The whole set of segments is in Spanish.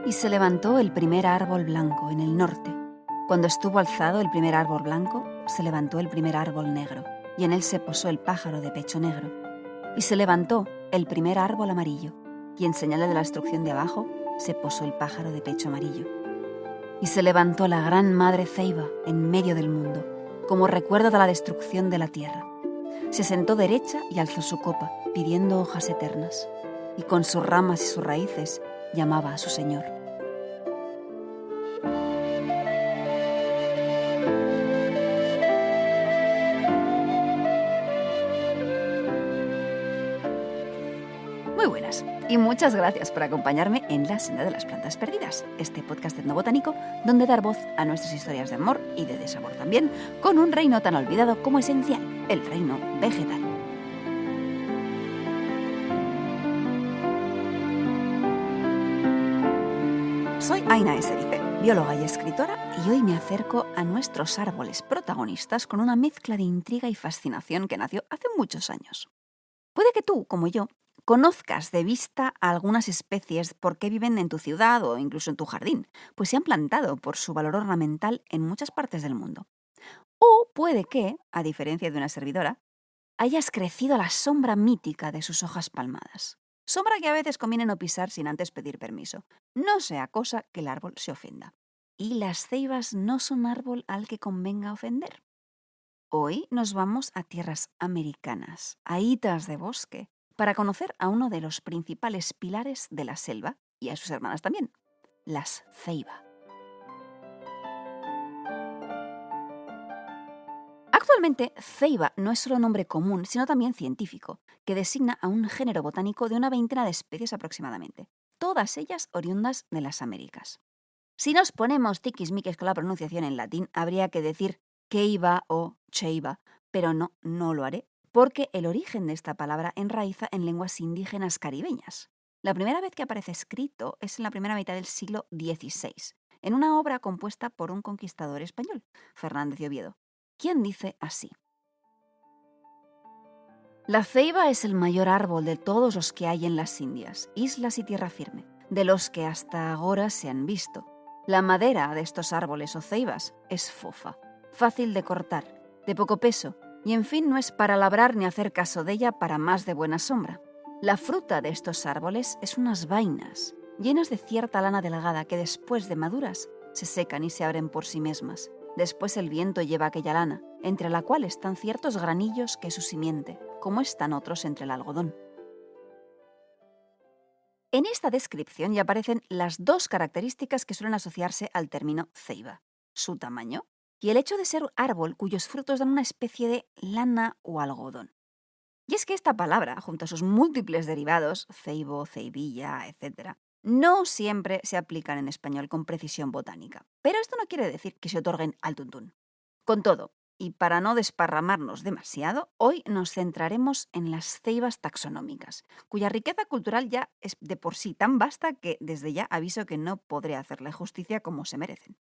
Y se levantó el primer árbol blanco en el norte. Cuando estuvo alzado el primer árbol blanco, se levantó el primer árbol negro, y en él se posó el pájaro de pecho negro. Y se levantó el primer árbol amarillo, y en señal de la destrucción de abajo, se posó el pájaro de pecho amarillo. Y se levantó la gran madre ceiba en medio del mundo, como recuerdo de la destrucción de la tierra. Se sentó derecha y alzó su copa, pidiendo hojas eternas, y con sus ramas y sus raíces llamaba a su Señor. Muy buenas y muchas gracias por acompañarme en La Senda de las Plantas Perdidas, este podcast etnobotánico donde dar voz a nuestras historias de amor y de desamor también, con un reino tan olvidado como esencial, el reino vegetal. Soy Aina Eserife, bióloga y escritora, y hoy me acerco a nuestros árboles protagonistas con una mezcla de intriga y fascinación que nació hace muchos años. Puede que tú, como yo, conozcas de vista a algunas especies porque viven en tu ciudad o incluso en tu jardín, pues se han plantado por su valor ornamental en muchas partes del mundo. O puede que, a diferencia de una servidora, hayas crecido a la sombra mítica de sus hojas palmadas. Sombra que a veces conviene no pisar sin antes pedir permiso. No sea cosa que el árbol se ofenda. Y las ceibas no son árbol al que convenga ofender. Hoy nos vamos a tierras americanas, a hitas de bosque, para conocer a uno de los principales pilares de la selva y a sus hermanas también, las ceiba. Actualmente, ceiba no es solo un nombre común, sino también científico, que designa a un género botánico de una veintena de especies aproximadamente, todas ellas oriundas de las Américas. Si nos ponemos tiquismiquis con la pronunciación en latín, habría que decir ceiba o cheiba, pero no lo haré, porque el origen de esta palabra enraiza en lenguas indígenas caribeñas. La primera vez que aparece escrito es en la primera mitad del siglo XVI, en una obra compuesta por un conquistador español, Fernández de Oviedo, quien dice así: la ceiba es el mayor árbol de todos los que hay en las Indias, islas y tierra firme, de los que hasta ahora se han visto. La madera de estos árboles o ceibas es fofa, fácil de cortar, de poco peso, y en fin no es para labrar ni hacer caso de ella para más de buena sombra. La fruta de estos árboles es unas vainas, llenas de cierta lana delgada que después de maduras se secan y se abren por sí mismas. Después el viento lleva aquella lana, entre la cual están ciertos granillos que es su simiente, como están otros entre el algodón. En esta descripción ya aparecen las dos características que suelen asociarse al término ceiba: su tamaño y el hecho de ser árbol cuyos frutos dan una especie de lana o algodón. Y es que esta palabra, junto a sus múltiples derivados, ceibo, ceibilla, etc., no siempre se aplican en español con precisión botánica. Pero esto no quiere decir que se otorguen al tuntún. Con todo, y para no desparramarnos demasiado, hoy nos centraremos en las ceibas taxonómicas, cuya riqueza cultural ya es de por sí tan vasta que desde ya aviso que no podré hacerle justicia como se merecen.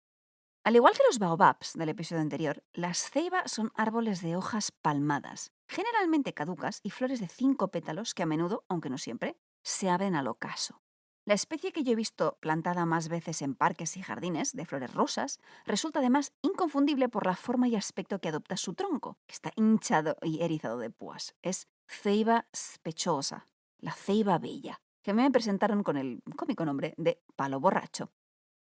Al igual que los baobabs del episodio anterior, las ceibas son árboles de hojas palmadas, generalmente caducas y flores de 5 pétalos que a menudo, aunque no siempre, se abren al ocaso. La especie que yo he visto plantada más veces en parques y jardines de flores rosas resulta además inconfundible por la forma y aspecto que adopta su tronco, que está hinchado y erizado de púas. Es ceiba spechosa, la ceiba bella, que a mí me presentaron con el cómico nombre de palo borracho.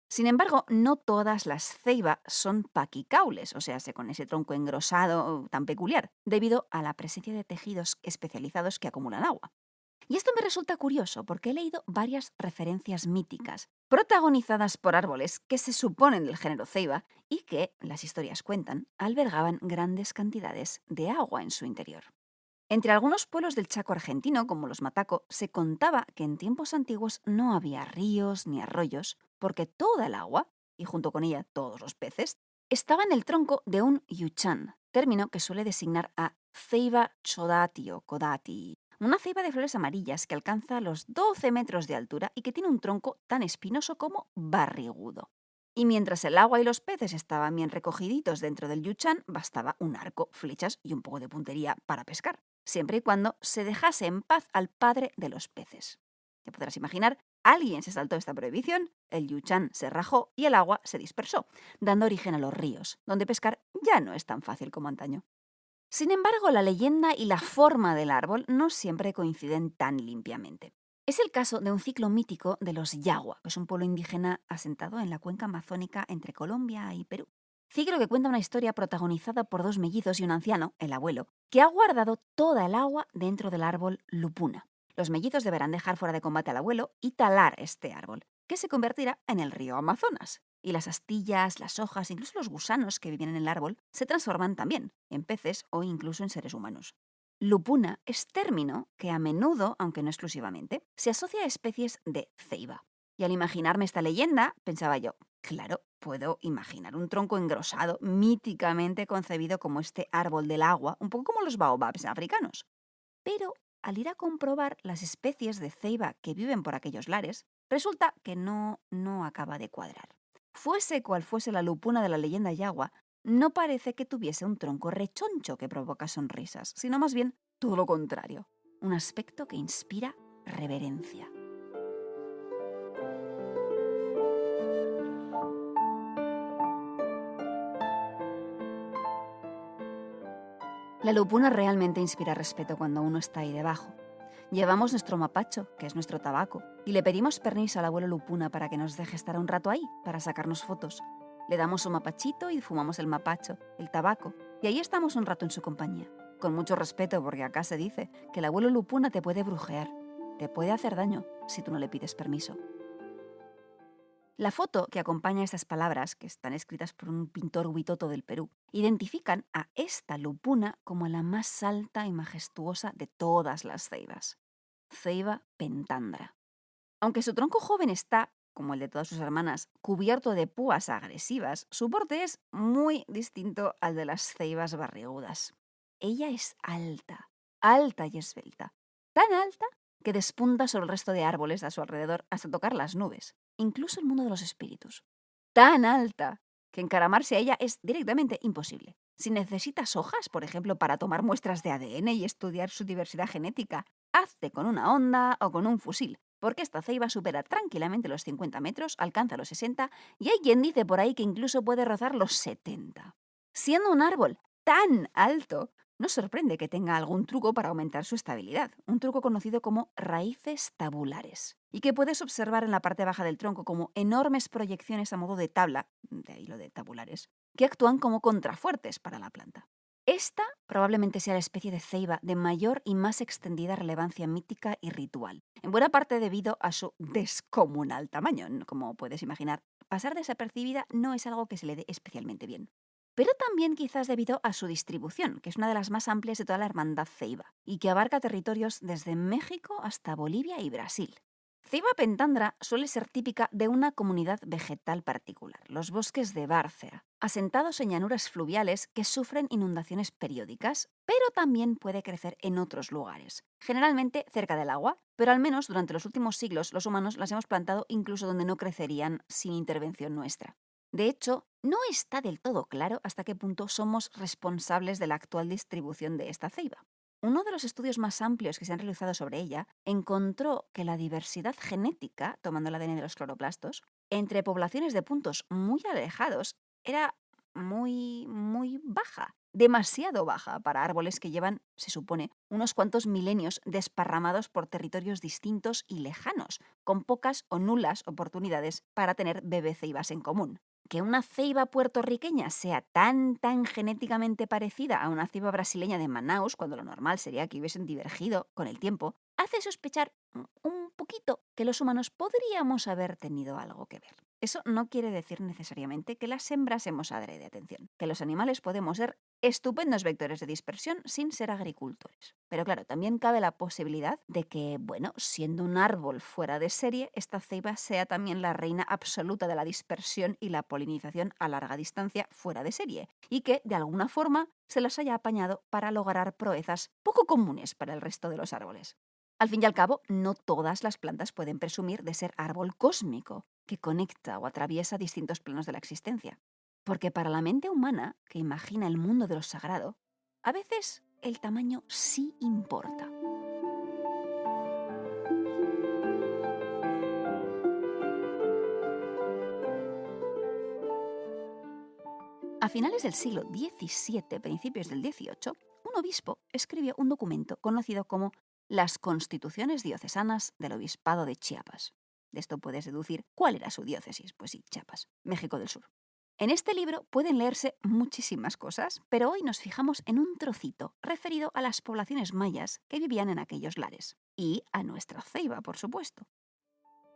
Sin embargo, no todas las ceiba son paquicaules, o sea, con ese tronco engrosado tan peculiar, debido a la presencia de tejidos especializados que acumulan agua. Y esto me resulta curioso porque he leído varias referencias míticas, protagonizadas por árboles que se suponen del género ceiba y que, las historias cuentan, albergaban grandes cantidades de agua en su interior. Entre algunos pueblos del Chaco argentino, como los Mataco, se contaba que en tiempos antiguos no había ríos ni arroyos, porque toda el agua, y junto con ella todos los peces, estaba en el tronco de un yuchán, término que suele designar a ceiba chodati o kodati, una ceiba de flores amarillas que alcanza los 12 metros de altura y que tiene un tronco tan espinoso como barrigudo. Y mientras el agua y los peces estaban bien recogiditos dentro del yuchán, bastaba un arco, flechas y un poco de puntería para pescar, siempre y cuando se dejase en paz al padre de los peces. Te podrás imaginar alguien se saltó esta prohibición, el Yuchan se rajó y el agua se dispersó, dando origen a los ríos, donde pescar ya no es tan fácil como antaño. Sin embargo, la leyenda y la forma del árbol no siempre coinciden tan limpiamente. Es el caso de un ciclo mítico de los Yagua, que es un pueblo indígena asentado en la cuenca amazónica entre Colombia y Perú. Ciclo que cuenta una historia protagonizada por dos mellizos y un anciano, el abuelo, que ha guardado toda el agua dentro del árbol lupuna. Los mellizos deberán dejar fuera de combate al abuelo y talar este árbol, que se convertirá en el río Amazonas. Y las astillas, las hojas, incluso los gusanos que viven en el árbol, se transforman también en peces o incluso en seres humanos. Lupuna es término que a menudo, aunque no exclusivamente, se asocia a especies de ceiba. Y al imaginarme esta leyenda, pensaba yo, claro, puedo imaginar un tronco engrosado, míticamente concebido como este árbol del agua, un poco como los baobabs africanos. Pero al ir a comprobar las especies de ceiba que viven por aquellos lares, resulta que no acaba de cuadrar. Fuese cual fuese la lupuna de la leyenda yagua, no parece que tuviese un tronco rechoncho que provoca sonrisas, sino más bien todo lo contrario, un aspecto que inspira reverencia. La lupuna realmente inspira respeto cuando uno está ahí debajo. Llevamos nuestro mapacho, que es nuestro tabaco, y le pedimos permiso al abuelo Lupuna para que nos deje estar un rato ahí, para sacarnos fotos. Le damos un mapachito y fumamos el mapacho, el tabaco, y ahí estamos un rato en su compañía. Con mucho respeto, porque acá se dice que el abuelo Lupuna te puede brujear, te puede hacer daño si tú no le pides permiso. La foto que acompaña estas palabras, que están escritas por un pintor huitoto del Perú, identifican a esta lupuna como la más alta y majestuosa de todas las ceibas. Ceiba pentandra. Aunque su tronco joven está, como el de todas sus hermanas, cubierto de púas agresivas, su porte es muy distinto al de las ceibas barrigudas. Ella es alta, alta y esbelta, tan alta que despunta sobre el resto de árboles a su alrededor hasta tocar las nubes, incluso el mundo de los espíritus. Tan alta que encaramarse a ella es directamente imposible. Si necesitas hojas, por ejemplo, para tomar muestras de ADN y estudiar su diversidad genética, hazte con una honda o con un fusil, porque esta ceiba supera tranquilamente los 50 metros, alcanza los 60 y hay quien dice por ahí que incluso puede rozar los 70. Siendo un árbol tan alto, no sorprende que tenga algún truco para aumentar su estabilidad, un truco conocido como raíces tabulares, y que puedes observar en la parte baja del tronco como enormes proyecciones a modo de tabla, de ahí lo de tabulares, que actúan como contrafuertes para la planta. Esta probablemente sea la especie de ceiba de mayor y más extendida relevancia mítica y ritual, en buena parte debido a su descomunal tamaño. Como puedes imaginar, pasar desapercibida no es algo que se le dé especialmente bien. Pero también quizás debido a su distribución, que es una de las más amplias de toda la hermandad ceiba, y que abarca territorios desde México hasta Bolivia y Brasil. Ceiba pentandra suele ser típica de una comunidad vegetal particular, los bosques de Bárcea, asentados en llanuras fluviales que sufren inundaciones periódicas, pero también puede crecer en otros lugares, generalmente cerca del agua, pero al menos durante los últimos siglos los humanos las hemos plantado incluso donde no crecerían sin intervención nuestra. De hecho, no está del todo claro hasta qué punto somos responsables de la actual distribución de esta ceiba. Uno de los estudios más amplios que se han realizado sobre ella encontró que la diversidad genética, tomando el ADN de los cloroplastos, entre poblaciones de puntos muy alejados era muy baja, demasiado baja para árboles que llevan, se supone, unos cuantos milenios desparramados por territorios distintos y lejanos, con pocas o nulas oportunidades para tener bebé ceibas en común. Que una ceiba puertorriqueña sea tan genéticamente parecida a una ceiba brasileña de Manaus, cuando lo normal sería que hubiesen divergido con el tiempo, hace sospechar un poquito que los humanos podríamos haber tenido algo que ver. Eso no quiere decir necesariamente que las hembras hemos adrede, atención, que los animales podemos ser estupendos vectores de dispersión sin ser agricultores. Pero claro, también cabe la posibilidad de que, bueno, siendo un árbol fuera de serie, esta ceiba sea también la reina absoluta de la dispersión y la polinización a larga distancia fuera de serie, y que, de alguna forma, se las haya apañado para lograr proezas poco comunes para el resto de los árboles. Al fin y al cabo, no todas las plantas pueden presumir de ser árbol cósmico, que conecta o atraviesa distintos planos de la existencia. Porque para la mente humana, que imagina el mundo de lo sagrado, a veces el tamaño sí importa. finales del siglo XVII, principios del XVIII, un obispo escribió un documento conocido como Las Constituciones Diocesanas del Obispado de Chiapas. De esto puedes deducir cuál era su diócesis. Pues sí, Chiapas, México del Sur. En este libro pueden leerse muchísimas cosas, pero hoy nos fijamos en un trocito referido a las poblaciones mayas que vivían en aquellos lares. Y a nuestra ceiba, por supuesto.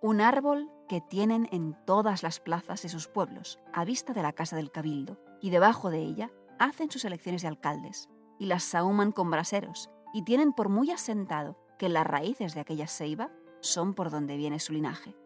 Un árbol que tienen en todas las plazas de sus pueblos, a vista de la casa del cabildo, y debajo de ella hacen sus elecciones de alcaldes, y las sahuman con braseros, y tienen por muy asentado que las raíces de aquella ceiba son por donde viene su linaje.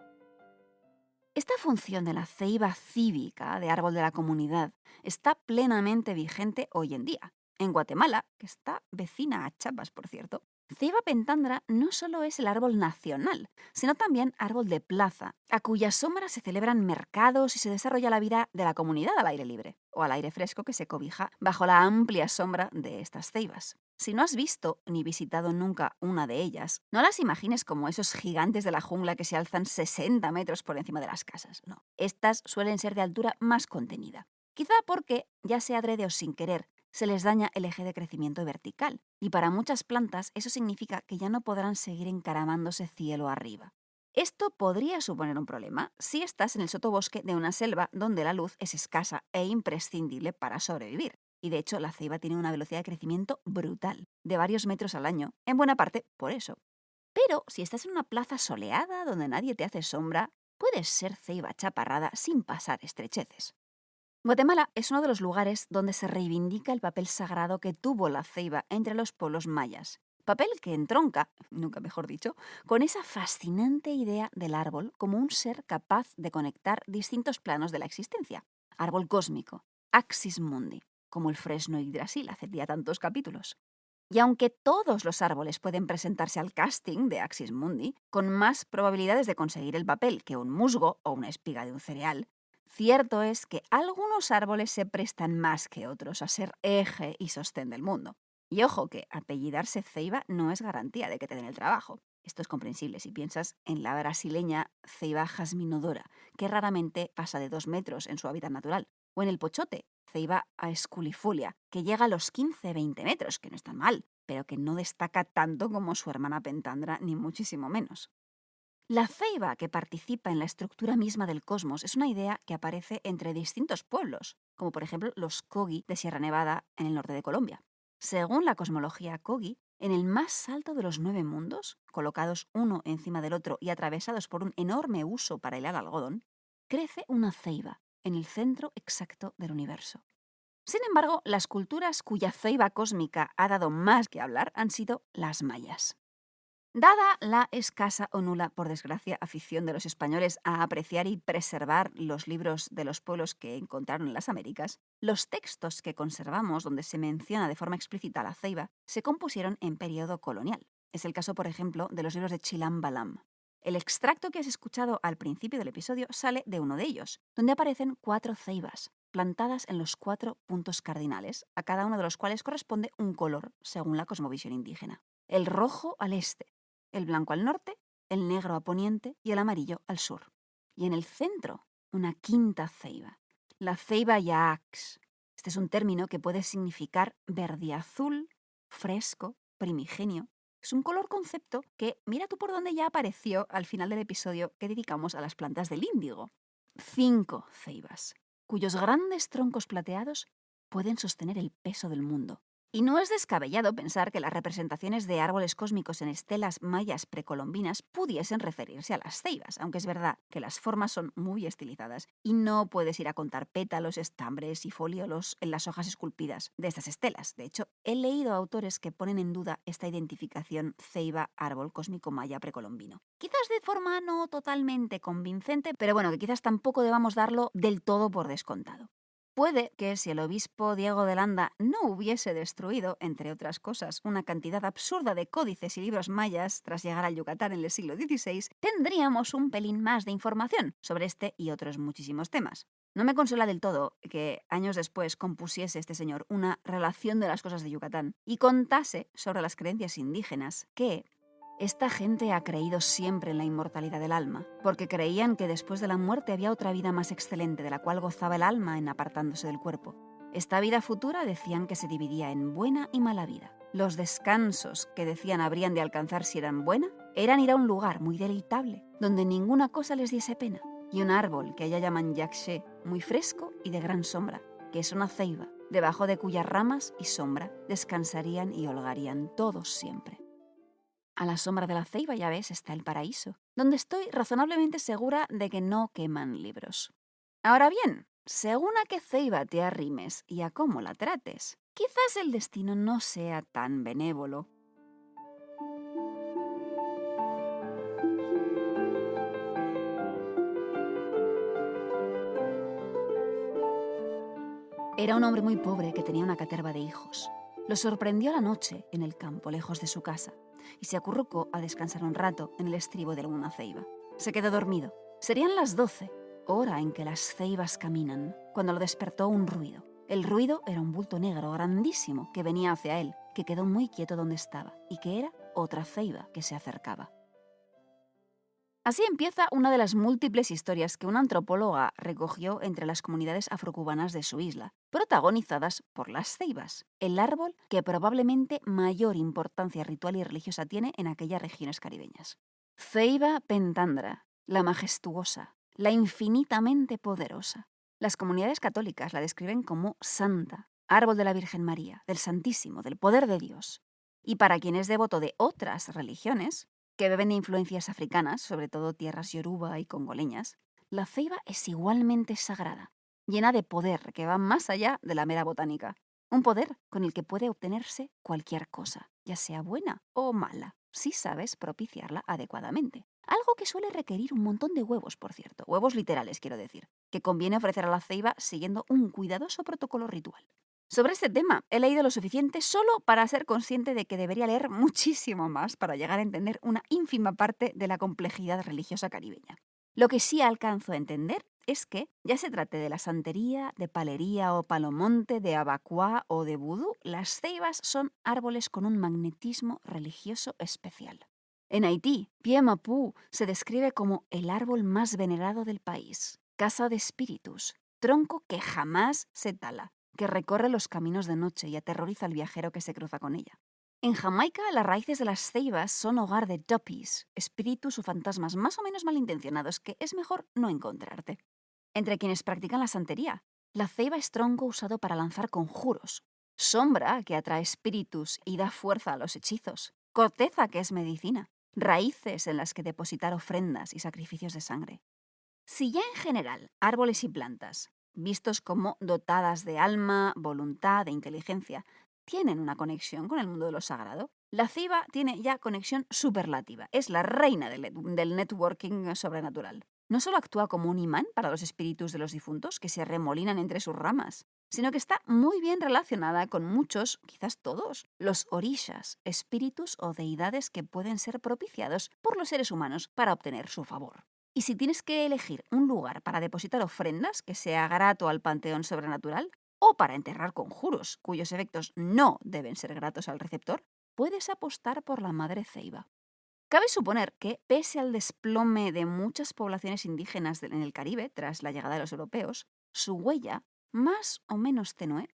Esta función de la ceiba cívica, de árbol de la comunidad, está plenamente vigente hoy en día. En Guatemala, que está vecina a Chiapas, por cierto, ceiba pentandra no solo es el árbol nacional, sino también árbol de plaza, a cuya sombra se celebran mercados y se desarrolla la vida de la comunidad al aire libre, o al aire fresco que se cobija bajo la amplia sombra de estas ceibas. Si no has visto ni visitado nunca una de ellas, no las imagines como esos gigantes de la jungla que se alzan 60 metros por encima de las casas. No, estas suelen ser de altura más contenida. Quizá porque, ya sea adrede o sin querer, se les daña el eje de crecimiento vertical, y para muchas plantas eso significa que ya no podrán seguir encaramándose cielo arriba. Esto podría suponer un problema si estás en el sotobosque de una selva donde la luz es escasa e imprescindible para sobrevivir. Y de hecho, la ceiba tiene una velocidad de crecimiento brutal, de varios metros al año, en buena parte por eso. Pero si estás en una plaza soleada donde nadie te hace sombra, puedes ser ceiba chaparrada sin pasar estrecheces. Guatemala es uno de los lugares donde se reivindica el papel sagrado que tuvo la ceiba entre los pueblos mayas. Papel que entronca, nunca mejor dicho, con esa fascinante idea del árbol como un ser capaz de conectar distintos planos de la existencia. Árbol cósmico, axis mundi, como el fresno Yggdrasil hace ya tantos capítulos. Y aunque todos los árboles pueden presentarse al casting de Axis Mundi, con más probabilidades de conseguir el papel que un musgo o una espiga de un cereal, cierto es que algunos árboles se prestan más que otros a ser eje y sostén del mundo. Y ojo que apellidarse ceiba no es garantía de que te den el trabajo. Esto es comprensible si piensas en la brasileña ceiba jasminodora, que raramente pasa de 2 metros en su hábitat natural, o en el pochote, ceiba aesculifolia, que llega a los 15-20 metros, que no está mal, pero que no destaca tanto como su hermana pentandra, ni muchísimo menos. La ceiba que participa en la estructura misma del cosmos es una idea que aparece entre distintos pueblos, como por ejemplo los Kogi de Sierra Nevada en el norte de Colombia. Según la cosmología Kogi, en el más alto de los 9 mundos, colocados uno encima del otro y atravesados por un enorme huso para hilar algodón, crece una ceiba en el centro exacto del universo. Sin embargo, las culturas cuya ceiba cósmica ha dado más que hablar han sido las mayas. Dada la escasa o nula, por desgracia, afición de los españoles a apreciar y preservar los libros de los pueblos que encontraron en las Américas, los textos que conservamos donde se menciona de forma explícita la ceiba se compusieron en periodo colonial. Es el caso, por ejemplo, de los libros de Chilam Balam. El extracto que has escuchado al principio del episodio sale de uno de ellos, donde aparecen 4 ceibas, plantadas en los 4 puntos cardinales, a cada uno de los cuales corresponde un color, según la cosmovisión indígena. El rojo al este, el blanco al norte, el negro a poniente y el amarillo al sur. Y en el centro, una quinta ceiba, la ceiba yaax. Este es un término que puede significar verdiazul, fresco, primigenio. Es un color concepto que, mira tú por dónde ya apareció al final del episodio que dedicamos a las plantas del índigo. 5 ceibas, cuyos grandes troncos plateados pueden sostener el peso del mundo. Y no es descabellado pensar que las representaciones de árboles cósmicos en estelas mayas precolombinas pudiesen referirse a las ceibas, aunque es verdad que las formas son muy estilizadas y no puedes ir a contar pétalos, estambres y foliolos en las hojas esculpidas de estas estelas. De hecho, he leído autores que ponen en duda esta identificación ceiba-árbol cósmico maya precolombino. Quizás de forma no totalmente convincente, pero bueno, que quizás tampoco debamos darlo del todo por descontado. Puede que si el obispo Diego de Landa no hubiese destruido, entre otras cosas, una cantidad absurda de códices y libros mayas tras llegar al Yucatán en el siglo XVI, tendríamos un pelín más de información sobre este y otros muchísimos temas. No me consuela del todo que años después compusiese este señor una relación de las cosas de Yucatán y contase sobre las creencias indígenas que esta gente ha creído siempre en la inmortalidad del alma, porque creían que después de la muerte había otra vida más excelente de la cual gozaba el alma en apartándose del cuerpo. Esta vida futura decían que se dividía en buena y mala vida. Los descansos que decían habrían de alcanzar si eran buena eran ir a un lugar muy deleitable, donde ninguna cosa les diese pena, y un árbol que allá llaman yakshe, muy fresco y de gran sombra, que es una ceiba, debajo de cuyas ramas y sombra descansarían y holgarían todos siempre. A la sombra de la ceiba, ya ves, está el paraíso, donde estoy razonablemente segura de que no queman libros. Ahora bien, según a qué ceiba te arrimes y a cómo la trates, quizás el destino no sea tan benévolo. Era un hombre muy pobre que tenía una caterva de hijos. Lo sorprendió la noche en el campo, lejos de su casa, y se acurrucó a descansar un rato en el estribo de una ceiba. Se quedó dormido. Serían las 12, hora en que las ceibas caminan, cuando lo despertó un ruido. El ruido era un bulto negro grandísimo que venía hacia él, que quedó muy quieto donde estaba, y que era otra ceiba que se acercaba. Así empieza una de las múltiples historias que una antropóloga recogió entre las comunidades afrocubanas de su isla, protagonizadas por las ceibas, el árbol que probablemente mayor importancia ritual y religiosa tiene en aquellas regiones caribeñas. Ceiba pentandra, la majestuosa, la infinitamente poderosa. Las comunidades católicas la describen como santa, árbol de la Virgen María, del Santísimo, del poder de Dios. Y para quien es devoto de otras religiones, que beben de influencias africanas, sobre todo tierras yoruba y congoleñas, la ceiba es igualmente sagrada, llena de poder que va más allá de la mera botánica. Un poder con el que puede obtenerse cualquier cosa, ya sea buena o mala, si sabes propiciarla adecuadamente. Algo que suele requerir un montón de huevos, por cierto, huevos literales quiero decir, que conviene ofrecer a la ceiba siguiendo un cuidadoso protocolo ritual. Sobre este tema he leído lo suficiente solo para ser consciente de que debería leer muchísimo más para llegar a entender una ínfima parte de la complejidad religiosa caribeña. Lo que sí alcanzo a entender es que, ya se trate de la santería, de palería o palomonte, de abacuá o de vudú, las ceibas son árboles con un magnetismo religioso especial. En Haití, Pie Mapú se describe como el árbol más venerado del país, casa de espíritus, tronco que jamás se tala, que recorre los caminos de noche y aterroriza al viajero que se cruza con ella. En Jamaica, las raíces de las ceibas son hogar de duppies, espíritus o fantasmas más o menos malintencionados que es mejor no encontrarte. Entre quienes practican la santería, la ceiba es tronco usado para lanzar conjuros, sombra que atrae espíritus y da fuerza a los hechizos, corteza que es medicina, raíces en las que depositar ofrendas y sacrificios de sangre. Si ya en general árboles y plantas, vistos como dotadas de alma, voluntad e inteligencia, tienen una conexión con el mundo de lo sagrado, la ceiba tiene ya conexión superlativa. Es la reina del networking sobrenatural. No solo actúa como un imán para los espíritus de los difuntos que se remolinan entre sus ramas, sino que está muy bien relacionada con muchos, quizás todos, los orishas, espíritus o deidades que pueden ser propiciados por los seres humanos para obtener su favor. Y si tienes que elegir un lugar para depositar ofrendas que sea grato al panteón sobrenatural, o para enterrar conjuros cuyos efectos no deben ser gratos al receptor, puedes apostar por la madre ceiba. Cabe suponer que, pese al desplome de muchas poblaciones indígenas en el Caribe tras la llegada de los europeos, su huella, más o menos tenue,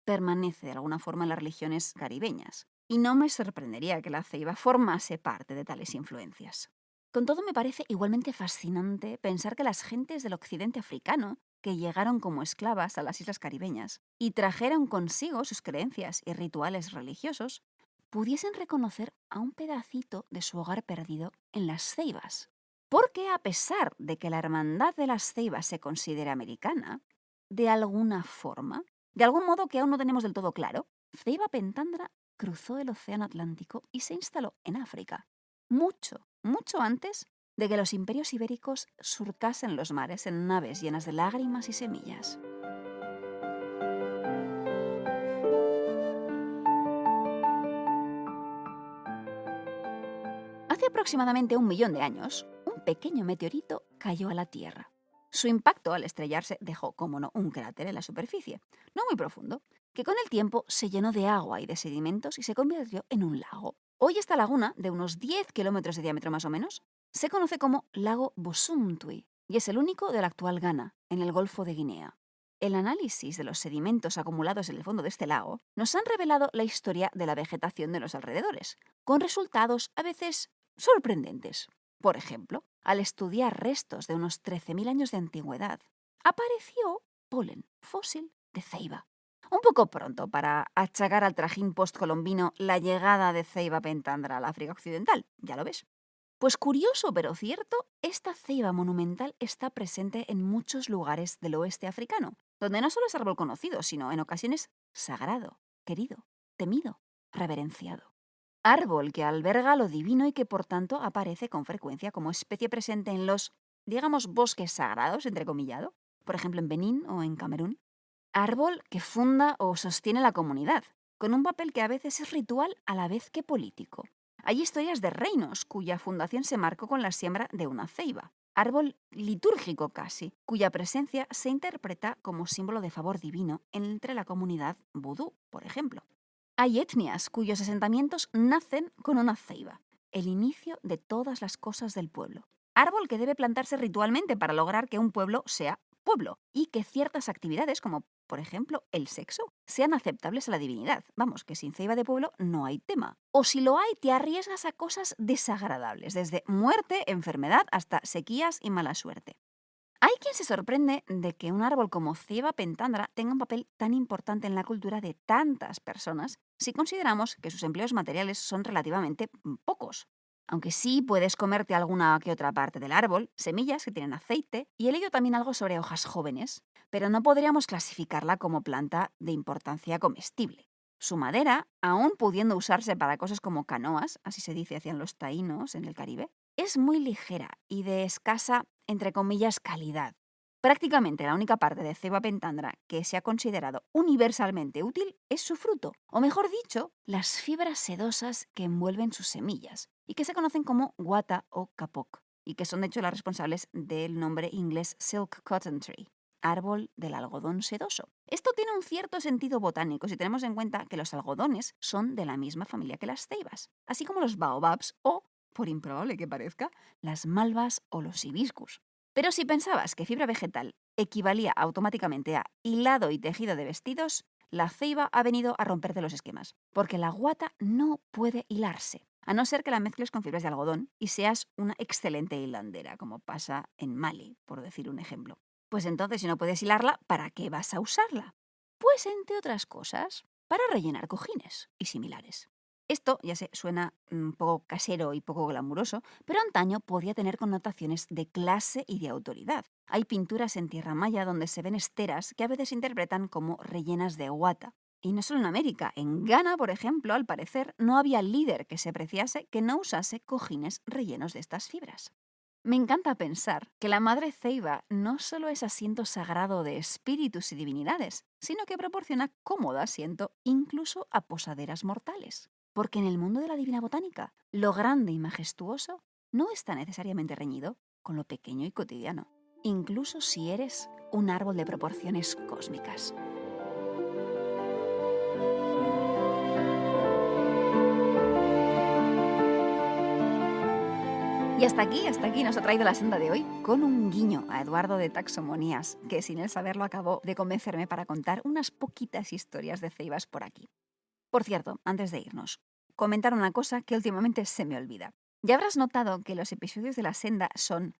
permanece de alguna forma en las religiones caribeñas, y no me sorprendería que la ceiba formase parte de tales influencias. Con todo, me parece igualmente fascinante pensar que las gentes del occidente africano, que llegaron como esclavas a las islas caribeñas y trajeron consigo sus creencias y rituales religiosos, pudiesen reconocer a un pedacito de su hogar perdido en las ceibas. Porque a pesar de que la hermandad de las ceibas se considera americana, de alguna forma, de algún modo que aún no tenemos del todo claro, Ceiba Pentandra cruzó el océano Atlántico y se instaló en África, mucho antes de que los imperios ibéricos surcasen los mares en naves llenas de lágrimas y semillas. Hace aproximadamente 1 millón de años, un pequeño meteorito cayó a la Tierra. Su impacto al estrellarse dejó, como no, un cráter en la superficie, no muy profundo, que con el tiempo se llenó de agua y de sedimentos y se convirtió en un lago. Hoy esta laguna, de unos 10 kilómetros de diámetro más o menos, se conoce como Lago Bosumtwi y es el único del actual Ghana, en el Golfo de Guinea. El análisis de los sedimentos acumulados en el fondo de este lago nos han revelado la historia de la vegetación de los alrededores, con resultados a veces sorprendentes. Por ejemplo, al estudiar restos de unos 13.000 años de antigüedad, apareció polen fósil de ceiba. Un poco pronto para achacar al trajín postcolombino la llegada de ceiba pentandra al África Occidental, ya lo ves. Pues curioso pero cierto, esta ceiba monumental está presente en muchos lugares del oeste africano, donde no solo es árbol conocido, sino en ocasiones sagrado, querido, temido, reverenciado. Árbol que alberga lo divino y que por tanto aparece con frecuencia como especie presente en los, digamos, bosques sagrados, entrecomillado, por ejemplo en Benín o en Camerún. Árbol que funda o sostiene la comunidad, con un papel que a veces es ritual a la vez que político. Hay historias de reinos cuya fundación se marcó con la siembra de una ceiba. Árbol litúrgico casi, cuya presencia se interpreta como símbolo de favor divino entre la comunidad vudú, por ejemplo. Hay etnias cuyos asentamientos nacen con una ceiba, el inicio de todas las cosas del pueblo. Árbol que debe plantarse ritualmente para lograr que un pueblo sea pueblo y que ciertas actividades, como por ejemplo el sexo, sean aceptables a la divinidad. Vamos, que sin ceiba de pueblo no hay tema. O si lo hay, te arriesgas a cosas desagradables, desde muerte, enfermedad, hasta sequías y mala suerte. Hay quien se sorprende de que un árbol como ceiba pentandra tenga un papel tan importante en la cultura de tantas personas si consideramos que sus empleos materiales son relativamente pocos. Aunque sí puedes comerte alguna que otra parte del árbol, semillas que tienen aceite, y he leído también algo sobre hojas jóvenes, pero no podríamos clasificarla como planta de importancia comestible. Su madera, aún pudiendo usarse para cosas como canoas, así se dice hacían los taínos en el Caribe, es muy ligera y de escasa, entre comillas, calidad. Prácticamente la única parte de ceiba pentandra que se ha considerado universalmente útil es su fruto, o mejor dicho, las fibras sedosas que envuelven sus semillas, y que se conocen como guata o kapok, y que son de hecho las responsables del nombre inglés silk cotton tree, árbol del algodón sedoso. Esto tiene un cierto sentido botánico si tenemos en cuenta que los algodones son de la misma familia que las ceibas, así como los baobabs o, por improbable que parezca, las malvas o los hibiscus. Pero si pensabas que fibra vegetal equivalía automáticamente a hilado y tejido de vestidos, la ceiba ha venido a romperte los esquemas, porque la guata no puede hilarse, a no ser que la mezcles con fibras de algodón y seas una excelente hilandera, como pasa en Mali, por decir un ejemplo. Pues entonces, si no puedes hilarla, ¿para qué vas a usarla? Pues, entre otras cosas, para rellenar cojines y similares. Esto ya se suena un poco casero y poco glamuroso, pero antaño podía tener connotaciones de clase y de autoridad. Hay pinturas en tierra maya donde se ven esteras que a veces se interpretan como rellenas de guata. Y no solo en América, en Ghana, por ejemplo, al parecer, no había líder que se preciase que no usase cojines rellenos de estas fibras. Me encanta pensar que la madre ceiba no solo es asiento sagrado de espíritus y divinidades, sino que proporciona cómodo asiento incluso a posaderas mortales. Porque en el mundo de la divina botánica, lo grande y majestuoso no está necesariamente reñido con lo pequeño y cotidiano, incluso si eres un árbol de proporciones cósmicas. Y hasta aquí nos ha traído la senda de hoy, con un guiño a Eduardo de Taxomonías, que sin él saberlo acabó de convencerme para contar unas poquitas historias de ceibas por aquí. Por cierto, antes de irnos, comentar una cosa que últimamente se me olvida. Ya habrás notado que los episodios de la senda son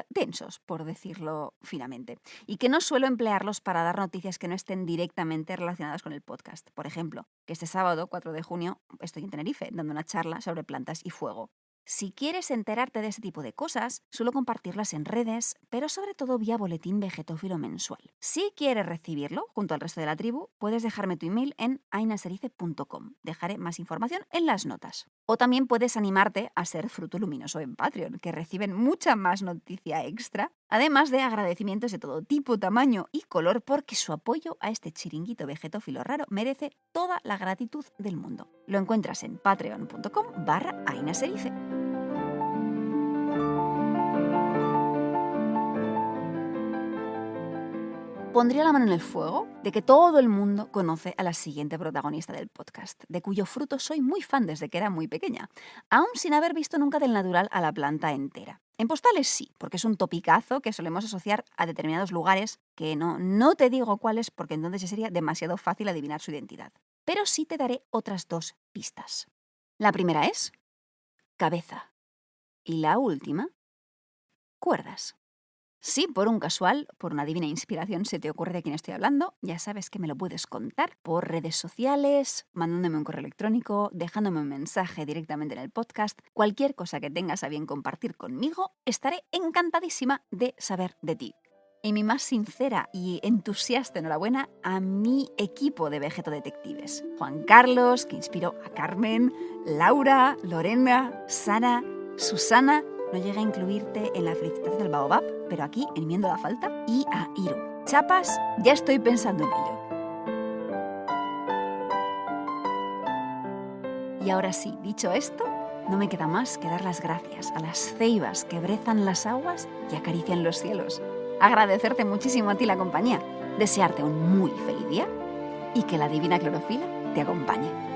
densos, por decirlo finamente, y que no suelo emplearlos para dar noticias que no estén directamente relacionadas con el podcast. Por ejemplo, que este sábado, 4 de junio, estoy en Tenerife dando una charla sobre plantas y fuego. Si quieres enterarte de ese tipo de cosas, suelo compartirlas en redes, pero sobre todo vía boletín vegetófilo mensual. Si quieres recibirlo, junto al resto de la tribu, puedes dejarme tu email en ainaserice.com. Dejaré más información en las notas. O también puedes animarte a ser fruto luminoso en Patreon, que reciben mucha más noticia extra, además de agradecimientos de todo tipo, tamaño y color, porque su apoyo a este chiringuito vegetófilo raro merece toda la gratitud del mundo. Lo encuentras en patreon.com/ainaserice. Pondría la mano en el fuego de que todo el mundo conoce a la siguiente protagonista del podcast, de cuyo fruto soy muy fan desde que era muy pequeña, aún sin haber visto nunca del natural a la planta entera. En postales sí, porque es un topicazo que solemos asociar a determinados lugares que no te digo cuáles porque entonces ya sería demasiado fácil adivinar su identidad. Pero sí te daré otras 2 pistas. La primera es cabeza y la última, cuerdas. Si por un casual, por una divina inspiración se te ocurre de quién estoy hablando, ya sabes que me lo puedes contar por redes sociales, mandándome un correo electrónico, dejándome un mensaje directamente en el podcast, cualquier cosa que tengas a bien compartir conmigo, estaré encantadísima de saber de ti. Y mi más sincera y entusiasta enhorabuena a mi equipo de Vegeto Detectives. Juan Carlos, que inspiró a Carmen, Laura, Lorena, Sara, Susana. No llegué a incluirte en la felicitación del Baobab, pero aquí, enmiendo la falta, y a Iru. Chapas, ya estoy pensando en ello. Y ahora sí, dicho esto, no me queda más que dar las gracias a las ceibas que brezan las aguas y acarician los cielos. Agradecerte muchísimo a ti la compañía, desearte un muy feliz día y que la divina clorofila te acompañe.